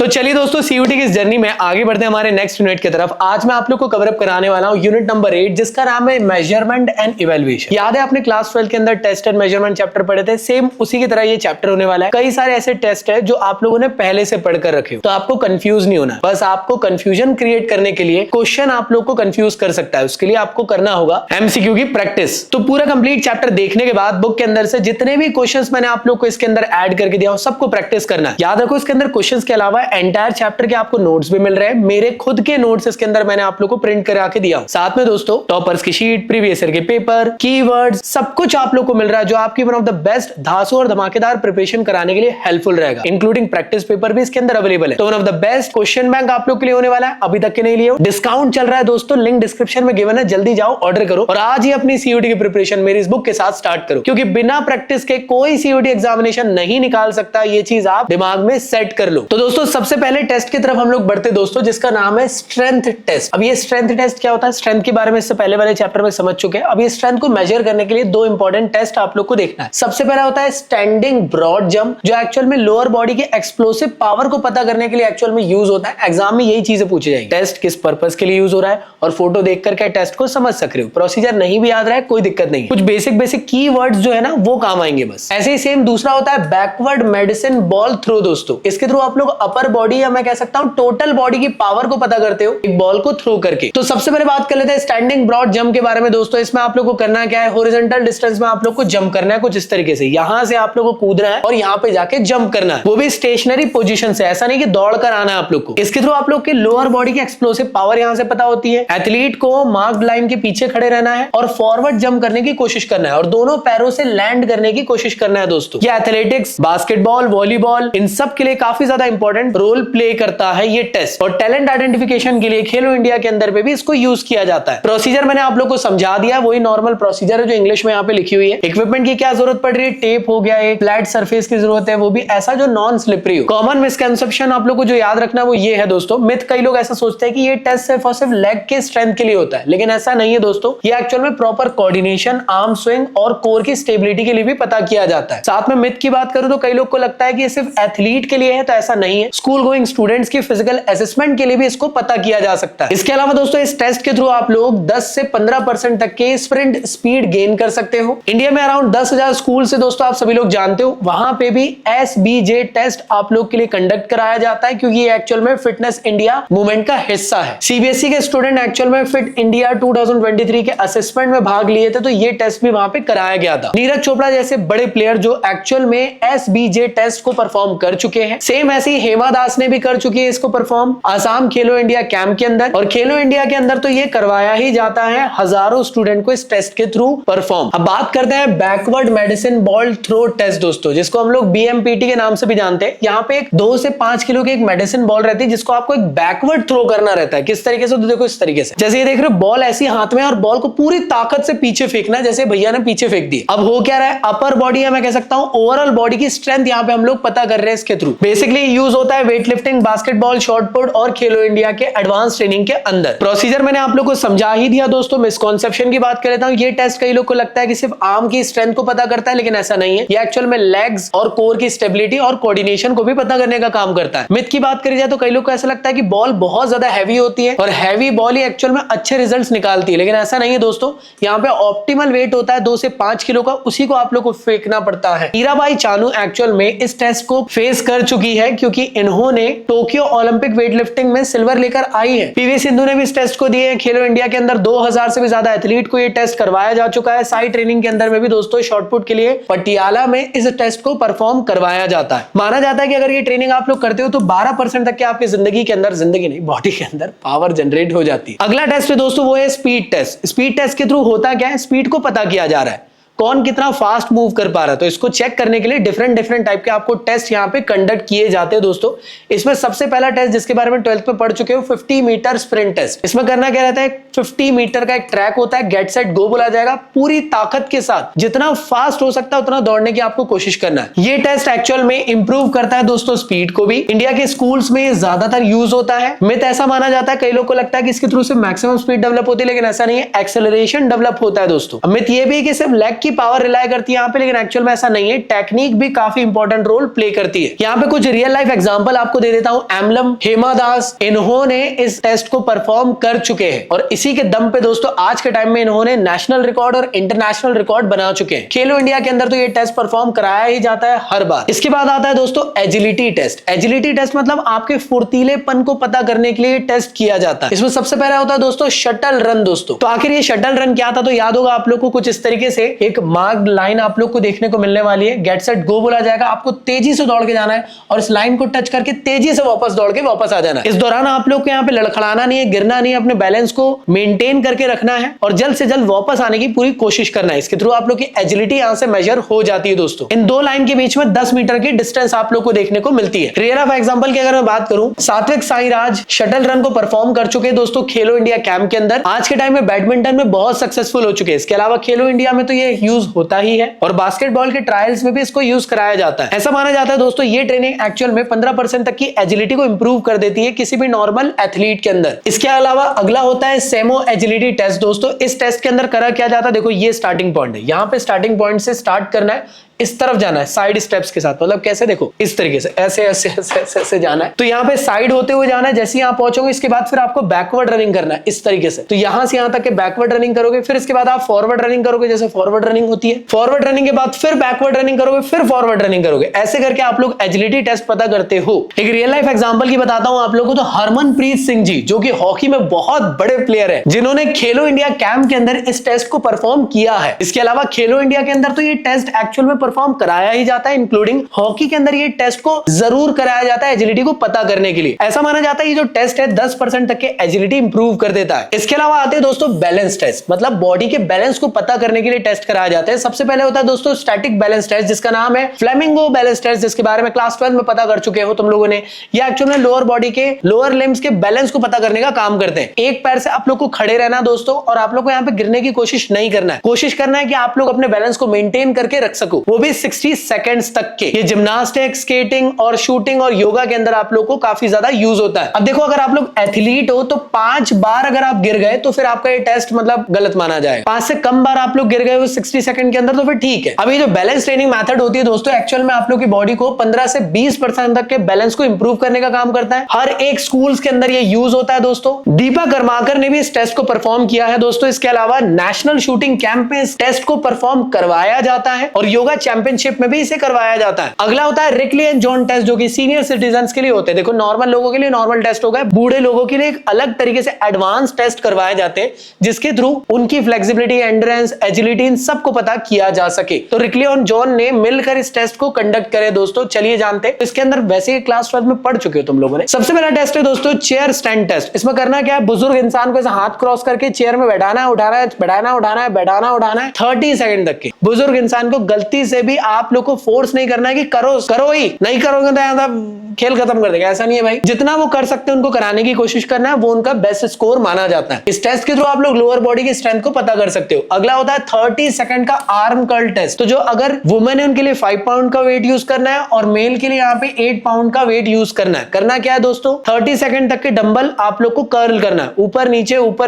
तो चलिए दोस्तों, सीयूटी की इस जर्नी में आगे बढ़ते हैं हमारे नेक्स्ट यूनिट की तरफ। आज मैं आप लोग को कवर अप कराने वाला हूं यूनिट नंबर 8, जिसका नाम है मेजरमेंट एंड इवैल्यूएशन। याद है आपने क्लास 12 के अंदर टेस्ट एंड मेजरमेंट चैप्टर पढ़े थे, सेम उसी की तरह ये चैप्टर होने वाला है। कई सारे ऐसे टेस्ट है जो आप लोगों ने पहले से पढ़कर रखे हो, तो आपको कंफ्यूज नहीं होना। बस आपको कंफ्यूजन क्रिएट करने के लिए क्वेश्चन आप लोग को कंफ्यूज कर सकता है, उसके लिए आपको करना होगा एमसीक्यू की प्रैक्टिस। तो पूरा कंप्लीट चैप्टर देखने के बाद बुक के अंदर से जितने भी क्वेश्चंस मैंने आप लोग को इसके अंदर ऐड करके दिया हो, सबको प्रैक्टिस करना है। याद रखो, इसके अंदर क्वेश्चंस के अलावा एंटायर चैप्टर के आपको नोट्स भी मिल रहे हैं। मेरे खुद के नोट्स इसके अंदर मैंने आप लोग को प्रिंट करा के दिया। साथ में दोस्तों टॉपर्स की शीट, प्रीवियस ईयर के पेपर, कीवर्ड्स, सब कुछ आप लोग को मिल रहा है, जो आपकी वन ऑफ द बेस्ट धांसू और धमाकेदार प्रिपरेशन कराने के लिए हेल्पफुल रहेगा। इंक्लूडिंग प्रैक्टिस पेपर भी इसके अंदर अवेलेबल है। तो one of the best question bank आप लोग के लिए होने वाला है। अभी तक के नहीं लिए हो, डिस्काउंट चल रहा है दोस्तों, लिंक डिस्क्रिप्शन में गिवन है, जल्दी जाओ ऑर्डर करो और आज ही अपनी सीयूटी की प्रिपरेशन मेरी इस बुक के साथ स्टार्ट करो, क्योंकि बिना प्रैक्टिस के कोई सीयूटी एग्जामिनेशन नहीं निकाल सकता। ये चीज आप दिमाग में सेट कर लो। तो दोस्तों सबसे पहले टेस्ट की तरफ हम लोग बढ़ते दोस्तों, जिसका नाम है स्ट्रेंथ टेस्ट। अब ये स्ट्रेंथ टेस्ट क्या होता है, स्ट्रेंथ के बारे में इससे पहले वाले चैप्टर में समझ चुके हैं। अब ये स्ट्रेंथ को मेजर करने के लिए दो इंपॉर्टेंट टेस्ट आप लोग को देखना है। सबसे पहला होता है स्टैंडिंग ब्रॉड जंप, जो एक्चुअल में लोअर बॉडी के एक्सप्लोसिव पावर को पता करने के लिए एक्चुअल में यूज होता है। एग्जाम में यही चीजें पूछी जाएगी, टेस्ट किस पर्पस के लिए यूज हो रहा है और फोटो देख करके टेस्ट को समझ सक रहे हो। प्रोसीजर नहीं भी याद रहा है कोई दिक्कत नहीं, कुछ बेसिक कीवर्ड्स जो है ना वो काम आएंगे बस। ऐसे ही सेम दूसरा होता है बैकवर्ड मेडिसिन बॉल थ्रो दोस्तों। इसके थ्रू आप लोग अपर बॉडी या मैं कह सकता हूं टोटल बॉडी की पावर को पता करते हो एक बॉल को थ्रो करके। तो सबसे पहले बात कर लेते हैं स्टैंडिंग ब्रॉड जंप के बारे में दोस्तों। इसमें आप लोग को करना क्या है, हॉरिजॉन्टल डिस्टेंस में आप लोग को जंप करना है कुछ इस तरीके से। यहां से आप लोग को कूदना है और यहां पे जाके जंप करना है, वो भी स्टेशनरी पोजीशन से, ऐसा नहीं कि दौड़ कर आना है आप लोग को। इसके थ्रू आप लोग के लोअर बॉडी की एक्सप्लोसिव पावर यहां से पता होती है। एथलीट को मार्क्ड लाइन के पीछे खड़े रहना है और फॉरवर्ड जंप करने की कोशिश करना है और दोनों पैरों से लैंड करने की कोशिश करना है दोस्तों। ये एथलेटिक्स, बास्केटबॉल, वॉलीबॉल, इन सब के लिए काफी ज्यादा इंपॉर्टेंट रोल प्ले करता है ये टेस्ट। और टैलेंट आइडेंटिफिकेशन के लिए खेलो इंडिया के अंदर पे भी इसको यूज किया जाता है। प्रोसीजर मैंने आप लोग को समझा दिया, वही नॉर्मल प्रोसीजर है जो इंग्लिश में यहाँ पे लिखी हुई है। इक्विपमेंट की क्या जरूरत पड़ रही है, टेप हो गया, एक फ्लैट सरफेस की जरूरत है, वो भी ऐसा जो नॉन स्लिपरी हो। कॉमन मिसकंसेप्शन आप लोग को जो याद रखना है वो ये है दोस्तों, मिथ कई लोग ऐसा सोचते हैं कि ये टेस्ट सिर्फ और सिर्फ लेग के स्ट्रेंथ के लिए होता है, लेकिन ऐसा नहीं है दोस्तों। ये एक्चुअल में प्रॉपर कोऑर्डिनेशन, आर्म स्विंग और कोर की स्टेबिलिटी के लिए भी पता किया जाता है। साथ में मिथ की बात करूं तो कई लोग को लगता है कि ये सिर्फ एथलीट के लिए है, तो ऐसा नहीं है। स्कूल गोइंग स्टूडेंट्स की फिजिकल असेसमेंट के लिए भी इसको पता किया जा सकता है। इसके अलावा दोस्तों इस टेस्ट के थ्रू आप लोग 10 से 15% तक के स्प्रिंट स्पीड गेन कर सकते हो। इंडिया में अराउंड 10,000 स्कूल से दोस्तों आप सभी लोग जानते हो, वहां पे भी SBJ टेस्ट आप लोग के लिए कंडक्ट कराया जाता है, क्योंकि ये एक्चुअल में फिटनेस इंडिया मूवमेंट का हिस्सा है। CBSE के स्टूडेंट एक्चुअल में फिट इंडिया 2023 के असेसमेंट में भाग लिए थे, तो ये टेस्ट भी वहां पे कराया गया था। नीरज चोपड़ा जैसे बड़े प्लेयर जो एक्चुअल में SBJ टेस्ट को परफॉर्म कर चुके हैं। सेम ऐसे ही हेमा दास ने भी कर चुकी है इसको परफॉर्म आसाम खेलो इंडिया कैंप के अंदर। और खेलो इंडिया के अंदर तो ये करवाया ही जाता है हजारों स्टूडेंट को इस टेस्ट के थ्रू परफॉर्म। अब बात करते हैं backward medicine ball throw test दोस्तों, जिसको हम लोग BMPT के नाम से भी जानते हैं। यहाँ पे एक 2 से 5 किलो की एक मेडिसिन बॉल रहती है, जिसको आपको एक बैकवर्ड थ्रो करना रहता है। किस तरीके से, तो देखो इस तरीके से, जैसे ये देख रहे हो बॉल ऐसी हाथ में और बॉल को पूरी ताकत से पीछे फेंकना है, जैसे भैया ने पीछे फेंक दी। अब हो क्या रहा है, अपर बॉडी या मैं कह सकता हूं ओवरऑल बॉडी की स्ट्रेंथ यहाँ पे हम लोग पता कर रहे हैं इसके थ्रू। बेसिकली यूज होता है weight lifting, basketball, shot put और खेलो इंडिया के एडवांस ट्रेनिंग के अंदर। प्रोसीजर मैंने आप लोग को समझा ही दिया दोस्तों। मिसकॉन्सेप्शन की बात कर लेता हूं, ये टेस्ट कई लोग को लगता है कि सिर्फ आर्म की स्ट्रेंथ को पता करता है, लेकिन ऐसा नहीं है। ये एक्चुअल में लेग्स और कोर की स्टेबिलिटी और कोऑर्डिनेशन को भी पता करने का काम करता है। मिथ की बात करी जाए तो कई लोग को ऐसा लगता है कि बॉल बहुत ज्यादा हैवी होती है और हैवी बॉल ही एक्चुअल में अच्छे रिजल्ट्स निकालती है, लेकिन ऐसा नहीं है दोस्तों। यहाँ पे ऑप्टिमल वेट होता है 2 से 5 किलो का, उसी को आप लोग को फेंकना पड़ता है। मीराबाई चानू एक्चुअल में इस टेस्ट को फेस कर चुकी है, क्योंकि इन्होंने टोक्यो ओलंपिक वेट लिफ्टिंग में सिल्वर लेकर आई है। PV सिंधु ने भी इस टेस्ट को दिए हैं। खेलो इंडिया के अंदर 2000 से भी ज्यादा एथलीट को ये टेस्ट करवाया जा चुका है। साइड ट्रेनिंग के अंदर में भी दोस्तों शॉटपुट के लिए पटियाला में इस टेस्ट को परफॉर्म करवाया जाता है। माना जाता है कि अगर ये ट्रेनिंग आप लोग करते हो तो 12% तक के आपकी जिंदगी के अंदर, जिंदगी नहीं बॉडी के अंदर पावर जनरेट हो जाती है। अगला टेस्ट है दोस्तों वो है स्पीड टेस्ट। स्पीड टेस्ट के थ्रू होता क्या है, स्पीड को पता किया जा रहा है, कौन कितना फास्ट मूव कर पा रहा है। तो इसको चेक करने के लिए डिफरेंट टाइप के आपको टेस्ट यहाँ पे कंडक्ट किए जाते हैं दोस्तों। इसमें सबसे पहला टेस्ट जिसके बारे में 12th में पढ़ चुके हो, 50 मीटर स्प्रिंट टेस्ट। इसमें करना क्या रहता है, 50 मीटर का एक ट्रैक होता है, गेट सेट गो बोला जाएगा। पूरी ताकत के साथ जितना फास्ट हो सकता है उतना दौड़ने की आपको कोशिश करना है। ये टेस्ट एक्चुअल में इंप्रूव करता है दोस्तों स्पीड को भी। इंडिया के स्कूल्स में ज्यादातर यूज होता है। मिथ ऐसा माना जाता है, कई लोग को लगता है कि इसके थ्रू से मैक्सिमम स्पीड डेवलप होती है, लेकिन ऐसा नहीं है, एक्सेलरेशन डेवलप होता है दोस्तों। मिथ ये भी कि सिर्फ लेग की पावर रिलाई करती है यहाँ पे, लेकिन एक्चुअल में ऐसा नहीं है, टेक्निक भी काफी इंपॉर्टेंट रोल प्ले करती है। यहाँ पे कुछ रियल लाइफ एग्जांपल आपको दे देता हूं। एमलम, हेमा दास, इन्होंने इस टेस्ट को परफॉर्म कर चुके हैं और इसी के दम पे दोस्तों आज के टाइम में इन्होंने नेशनल रिकॉर्ड और इंटरनेशनल रिकॉर्ड बना चुके हैं। खेलो इंडिया के अंदर तो ये टेस्ट परफॉर्म कराया ही जाता है हर बार। इसके बाद आता है दोस्तों एजिलिटी टेस्ट। एजिलिटी टेस्ट मतलब आपके फुर्तीलेपन को पता करने के लिए टेस्ट किया जाता है। इसमें सबसे पहला होता है दोस्तों शटल रन। दोस्तों तो आखिर ये शटल रन क्या था, तो याद होगा आप लोग को कुछ इस तरीके से एक मार्क्ड लाइन आप लोग को देखने को मिलने वाली है। गेट सेट गो बोला जाएगा, आपको तेजी से दौड़ के जाना है और इस लाइन को टच करके तेजी से वापस दौड़ के वापस आ जाना है। इस दौरान आप लोग को यहाँ पे लड़खड़ाना नहीं है, गिरना नहीं है, अपने बैलेंस को मेंटेन करके रखना है और जल्द से जल्द वापस आने की पूरी कोशिश करना है। इसके थ्रू आप लोग की एजिलिटी यहां से मेजर हो जाती है। दोस्तों इन दो लाइन के बीच में 10 मीटर की डिस्टेंस आप लोग को देखने को मिलती है। रियल लाइफ एग्जांपल की अगर मैं बात करूं, सात्विक साईराज शटल रन को परफॉर्म कर चुके हैं दोस्तों खेलो इंडिया कैंप के अंदर। आज के टाइम में बैडमिंटन में बहुत सक्सेसफुल हो चुके हैं। इसके अलावा खेलो इंडिया में तो ये यूज होता ही है और बास्केटबॉल के ट्रायल्स में भी इसको यूज कराया जाता है। ऐसा माना जाता है दोस्तों ये ट्रेनिंग एक्चुअल में 15% तक की एजिलिटी को इंप्रूव कर देती है किसी भी नॉर्मल एथलीट के अंदर। इसके अलावा अगला होता है सेमो एजिलिटी टेस्ट। दोस्तों इस टेस्ट के अंदर करा क्या जाता है, देखो ये स्टार्टिंग पॉइंट है, यहाँ पे स्टार्टिंग पॉइंट से स्टार्ट करना है, इस तरफ जाना है साइड स्टेप्स के साथ। मतलब कैसे, देखो इस तरीके से ऐसे ऐसे ऐसे ऐसे, ऐसे जाना है। तो यहाँ पे साइड होते हुए जाना है, जैसे यहाँ पहुंचोगे इसके बाद फिर आपको बैकवर्ड रनिंग करना है इस तरीके से। तो यहाँ से यहाँ तक के बैकवर्ड रनिंग करोगे, फिर इसके बाद आप फॉरवर्ड रनिंग करोगे, जैसे फॉरवर्ड रनिंग होती है। फॉरवर्ड रनिंग के बाद फिर बैकवर्ड रनिंग करोगे, फिर फॉरवर्ड रनिंग करोगे। ऐसे करके आप लोग एजिलिटी टेस्ट पता करते हो। एक रियल लाइफ एग्जांपल की बताता हूं आप लोगों को, तो हरमनप्रीत सिंह जी जो कि हॉकी में बहुत बड़े प्लेयर है, जिन्होंने खेलो इंडिया कैंप के अंदर इस टेस्ट को परफॉर्म किया है। इसके अलावा खेलो इंडिया के अंदर तो ये टेस्ट एक्चुअल में परफॉर्म कराया ही जाता है, इंक्लूडिंग हॉकी के अंदर ये टेस्ट को जरूर कराया जाता है एजिलिटी को पता करने के लिए। ऐसा माना जाता है ये जो टेस्ट है 10% तक के एजिलिटी इंप्रूव कर देता है। इसके अलावा आते हैं दोस्तों बैलेंस टेस्ट, मतलब बॉडी के बैलेंस को पता करने के लिए टेस्ट कराया जाता है। सबसे पहले होता है दोस्तों स्टैटिक बैलेंस टेस्ट, जिसका नाम है फ्लेमिंगो बैलेंस टेस्ट, जिसके बारे में क्लास 12 में पता कर चुके हो तुम लोगों ने। ये एक्चुअल में लोअर बॉडी के लोअर लिम्स के बैलेंस को पता करने का काम करते हैं। एक पैर से आप लोग को खड़े रहना दोस्तों, और आप लोग को यहाँ पे गिरने की कोशिश नहीं करना है। कोशिश करना है कि आप लोग अपने बैलेंस को मेंटेन करके रख सको, वो भी 60 सेकंड्स तक के। ये जिम्नास्टिक, स्केटिंग और शूटिंग और योगा के अंदर आप लोग को काफी ज्यादा यूज होता है। अब देखो अगर आप लोग एथलीट हो तो 5 बार अगर आप गिर गए तो फिर आपका ये टेस्ट मतलब गलत माना जाएगा। 5 से कम बार आप लोग गिर गए हो 60 सेकंड के अंदर तो फिर ठीक है। अभी जो बैलेंस ट्रेनिंग मेथड होती है दोस्तों, एक्चुअल में आप लोग की बॉडी को 15 से 20% तक के बैलेंस को इंप्रूव करने का काम करता है। हर एक स्कूल्स के अंदर ये यूज होता है दोस्तों। दीपा कर्माकर ने भी इस टेस्ट को परफॉर्म किया है दोस्तों। इसके अलावा नेशनल शूटिंग कैंप में इस टेस्ट को परफॉर्म करवाया जाता है और योगा चैंपियनशिप में भी इसे करवाया जाता है। अगला होता है रिकली एंड जॉन टेस्ट, जो कि सीनियर सिटीजन के लिए होते हैं। देखो नॉर्मल लोगों के लिए नॉर्मल टेस्ट होगा, बूढ़े लोगों के लिए एक अलग तरीके से एडवांस टेस्ट करवाए जाते हैं, जिसके थ्रू उनकी फ्लेक्सिबिलिटी, एंड्योरेंस, एजिलिटी इन सबको पता किया जा सके। तो रिकली और जॉन ने मिलकर इस टेस्ट को कंडक्ट करे दोस्तों। चलिए जानते हैं। इसके अंदर वैसे ही क्लास 12 में पढ़ चुके हो तुम लोगों ने। सबसे पहला टेस्ट है दोस्तों चेयर स्टैंड टेस्ट। इसमें करना क्या है, बुजुर्ग इंसान को ऐसे हाथ क्रॉस करके चेयर में बैठाना है, उठाना है, बैठाना उठाना है, बैठाना उठाना है 30 सेकंड तक के। बुजुर्ग इंसान को गलती से भी आप लोग को फोर्स नहीं करना है कि करो करो ही, नहीं करोगे तो खेल खत्म कर देगा। ऐसा नहीं है भाई, जितना वो कर सकते हैं उनको कराने की कोशिश करना है, वो उनका बेस्ट स्कोर माना जाता है। इस टेस्ट के थ्रू आप लोग लोअर बॉडी की स्ट्रेंथ को पता कर सकते हो। अगला होता है 30 सेकंड का आर्म कर्ल टेस्ट। तो जो अगर वुमेन है उनके लिए 5 पाउंड का वेट यूज करना है और मेल के लिए यहाँ पे 8 पाउंड का वेट यूज करना है। करना क्या है दोस्तों, 30 सेकंड तक के डंबल आप लोग को कर्ल करना है, ऊपर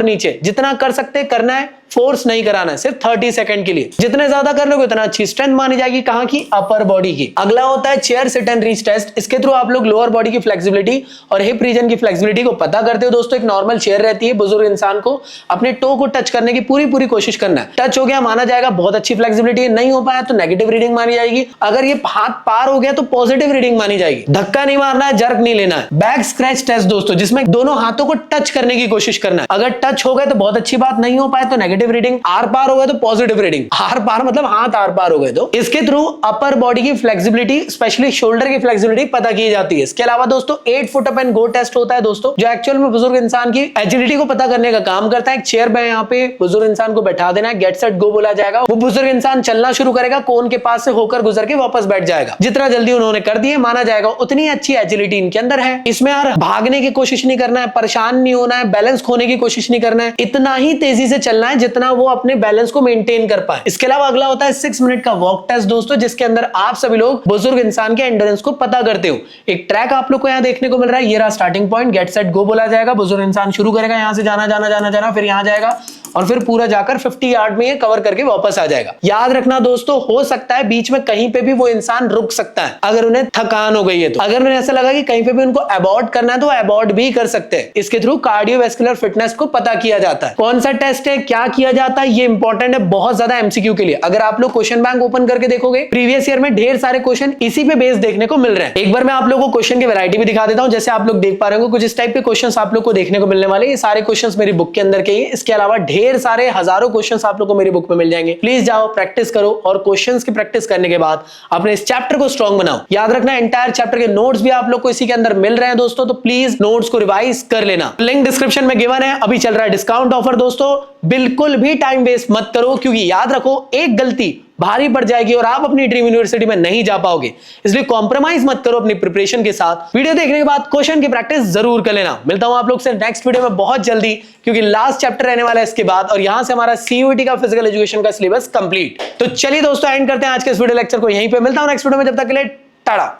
नीचे जितना कर सकते हैं करना है, फोर्स नहीं कराना है, सिर्फ 30 सेकंड के लिए। जितने ज्यादा कर लोगे उतना अच्छी स्ट्रेंथ मानी जाएगी, कहां की, अपर बॉडी की। अगला होता है chair sit and reach test. इसके थ्रू आप लोग लोअर बॉडी की फ्लेक्सिबिलिटी और हिप रीजन की फ्लेक्सिबिलिटी को पता करते हो दोस्तों। एक नॉर्मल चेयर रहती है, बुजुर्ग इंसान को अपने टो को टच करने की पूरी कोशिश करना है। टच हो गया माना जाएगा बहुत अच्छी फ्लेक्सिबिलिटी है, नहीं हो पाया तो नेगेटिव रीडिंग मानी जाएगी। अगर ये हाथ पार हो गया तो पॉजिटिव रीडिंग मानी जाएगी। धक्का नहीं मारना है, जर्क नहीं लेना है। बैक स्क्रैच टेस्ट दोस्तों, जिसमें दोनों हाथों को टच करने की कोशिश करना है। अगर टच हो गए तो बहुत अच्छी बात, नहीं हो पाए तो नेगेटिव रीडिंग। आर पार हो गए तो पॉजिटिव रीडिंग। आर पार मतलब हाथ आर पार हो गए तो। इसके थ्रू अपर बॉडी की फ्लेक्सिबिलिटी, स्पेशली शोल्डर की फ्लेक्सिबिलिटी पता की जाती है। इसके अलावा दोस्तों 8 foot up and go test होता है दोस्तों, जो एक्चुअल में बुजुर्ग इंसान की एजिलिटी को पता करने का काम करता है। एक चेयर में यहाँ पे बुजुर्ग इंसान को बैठा देना है, गेट सेट गो बोला जाएगा। वो बुजुर्ग इंसान चलना शुरू करेगा, कोन के पास से होकर गुजर के वापस बैठ जाएगा। जितना जल्दी उन्होंने कर दिए माना जाएगा उतनी अच्छी एजिलिटी इनके अंदर है। इसमें यार भागने की कोशिश नहीं करना है, परेशान नहीं होना है, बैलेंस खोने की कोशिश नहीं करना है, इतना ही तेजी से चलना है जितना वो अपने बैलेंस को मेंटेन कर पाए। इसके अलावा अगला होता है 6 मिनट का वॉक टेस्ट दोस्तों, जिसके अंदर आप सभी लोग बुजुर्ग इंसान के एंडोरेंस को पता करते हो। एक ट्रैक आप लोग को यहाँ देखने को मिल रहा है, ये रहा starting point, get set go बोला जाएगा, बुजुर्ग इंसान शुरू करेगा यहाँ से जाना जाना जाना जाना, फिर यहाँ जाएगा और फिर पूरा जाकर 50 यार्ड में ये कवर करके वापस आ जाएगा। याद रखना दोस्तों, हो सकता है बीच में कहीं पे भी वो इंसान रुक सकता है अगर उन्हें थकान हो गई है तो। अगर उन्हें ऐसा लगा कि कहीं पे भी उनको अबॉर्ट करना है तो अबॉर्ट भी कर सकते हैं। इसके थ्रू कार्डियोवैस्कुलर फिटनेस को पता किया जाता है। कौन सा टेस्ट है, क्या किया जाता है, ये इंपॉर्टेंट है बहुत ज्यादा एमसीक्यू के लिए। अगर आप लोग क्वेश्चन बैंक ओपन करके देखोगे, प्रीवियस ईयर में ढेर सारे क्वेश्चन इसी पे बेस देखने को मिल रहे हैं। एक बार मैं आप लोगों को क्वेश्चन की वैरायटी भी दिखा देता हूं। जैसे आप लोग देख पा रहे होंगे कुछ इस टाइप के क्वेश्चंस आप लोग को देखने को मिलने वाले। ये सारे क्वेश्चंस मेरी बुक के अंदर के ही। इसके अलावा ढेर सारे हजारों क्वेश्चंस आप लोग को मेरी बुक में मिल जाएंगे। प्लीज जाओ, प्रैक्टिस करो और क्वेश्चंस की प्रैक्टिस करने के बाद अपने इस चैप्टर को स्ट्रांग बनाओ। याद रखना एंटायर चैप्टर के नोट्स भी आप लोग को इसी के अंदर मिल रहे हैं दोस्तों, तो प्लीज नोट्स को रिवाइज कर लेना। लिंक डिस्क्रिप्शन में गिवन है। अभी चल रहा है डिस्काउंट ऑफर दोस्तों, बिल्कुल भी टाइम वेस्ट मत करो, क्योंकि याद रखो एक गलती भारी पड़ जाएगी और आप अपनी ड्रीम यूनिवर्सिटी में नहीं जा पाओगे। इसलिए कॉम्प्रोमाइज मत करो अपनी प्रिपरेशन के साथ। वीडियो देखने के बाद क्वेश्चन की प्रैक्टिस जरूर कर लेना। मिलता हूं आप लोग से नेक्स्ट वीडियो में बहुत जल्दी, क्योंकि लास्ट चैप्टर रहने वाला है इसके बाद, और यहां से हमारा सीयूईटी का फिजिकल एजुकेशन का सिलेबस कंप्लीट। तो चलिए दोस्तों, एंड करते हैं आज के इस वीडियो लेक्चर को यहीं पे। मिलता हूं नेक्स्ट वीडियो में, जब तक के लिए टाटा।